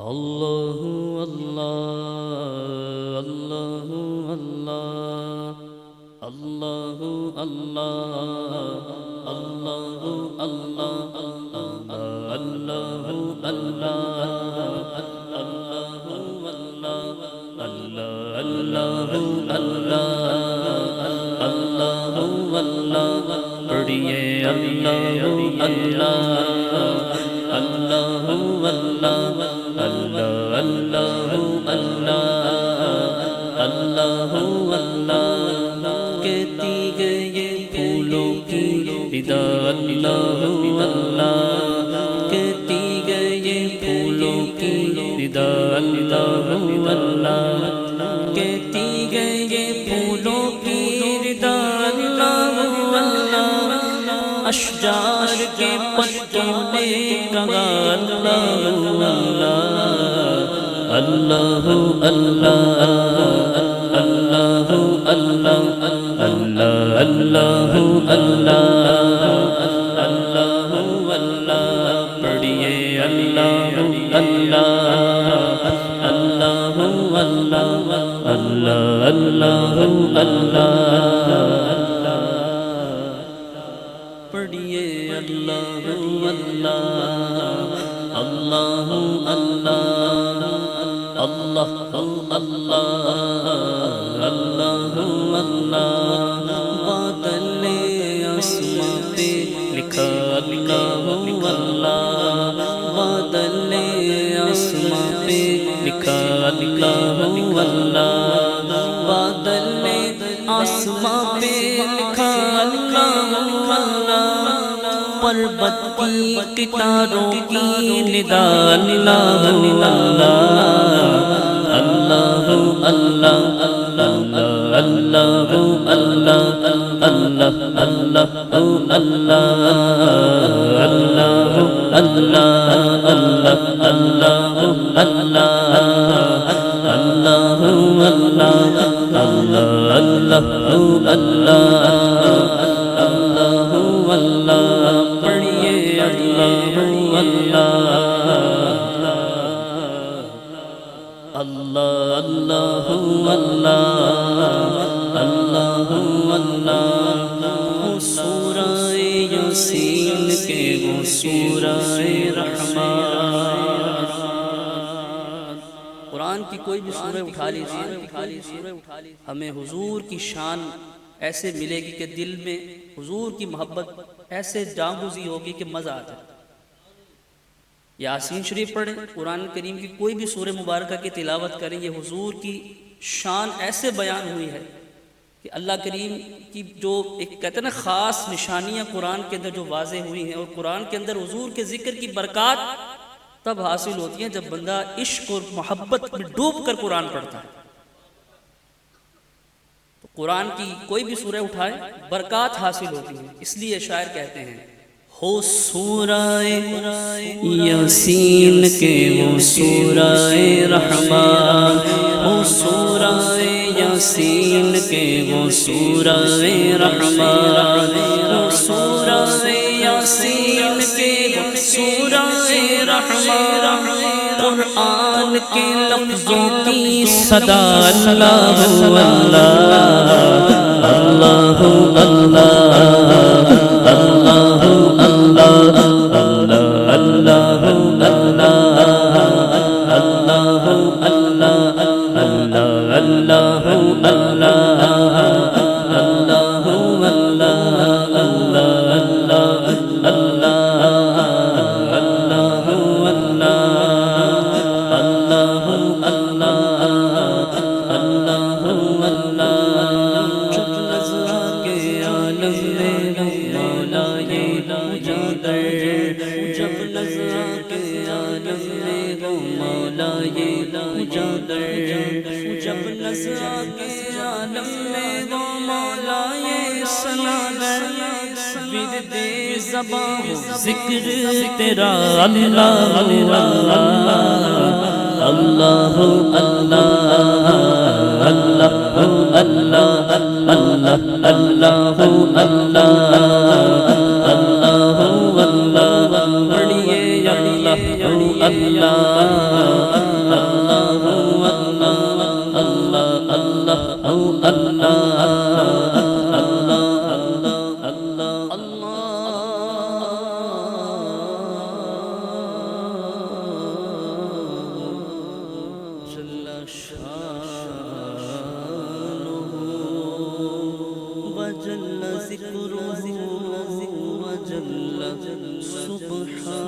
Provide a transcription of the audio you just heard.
اللہ اللہ اللہ اللہ اللہ اللہ اللہ اللہ اللہ پڑھیے اللہ اللہ اللہ اللہ اللہ کہتی ہے یہ پھولوں کی فدا اللہ اللہ کہتی ہے یہ پھولوں کی فدا اللہ اللہ کہتی ہے یہ پھولوں کی فدا اللہ اللہ اشجار کے پتوں نے کہا اللہ اللہ اللہ اللہ اللہ اللہ اللہ اللہ اللہ پڑھیے اللہ اللہ اللہ اللہ اللہ اللہ پڑھیے اللہ اللہ اللہ اللہ اللہ اللہ بادل آسمان پہ لکھا اللہ اللہ بادل آسمان پہ لکھا اللہ اللہ بادل آسمان پہ لکھا اللہ پربت کی ستاروں کی ندا اللہ اللہ اللہ اللہ اللہ اللہ اللہ پڑھیے اللہ اللہ اللہ اللہ اللہ وہ سورہ یاسین کے وہ سورہ رحمان قرآن کی کوئی بھی سورہ اٹھا لیجیے ہمیں حضور کی شان ایسے ملے گی کہ دل میں حضور کی محبت ایسے جاگوزی ہوگی کہ مزہ آ جائے یاسین شریف پڑھیں قرآن کریم کی کوئی بھی سورہ مبارکہ کی تلاوت کریں یہ حضور کی شان ایسے بیان ہوئی ہے کہ اللہ کریم کی جو ایک کہتے ہیں نا خاص نشانیاں قرآن کے اندر جو واضح ہوئی ہیں اور قرآن کے اندر حضور کے ذکر کی برکات تب حاصل ہوتی ہیں جب بندہ عشق اور محبت میں ڈوب کر قرآن پڑھتا ہے تو قرآن کی کوئی بھی سورہ اٹھائے برکات حاصل ہوتی ہیں اس لیے شاعر کہتے ہیں ہو سورہ یاسین کے وہ سورہ رحمان ہو سورہ یاسین کے وہ سورہ رحمان ہو سورہ یاسین کے وہ سورہ رحمان قرآن کے لفظوں کی صدا اللہ اللہ اللہ جب نظر کے عالم میں وہ مولا یہ اجاگر جب نظر کے عالم میں وہ مولا یہ سناگر ورد زبان ذکر تیرا اللہ اللہ اللہ اللہ اللہ اللہ اللہ اللہ اللہ پڑھیے اللہ اللہ شانه وجل ذكره وجل سبحانه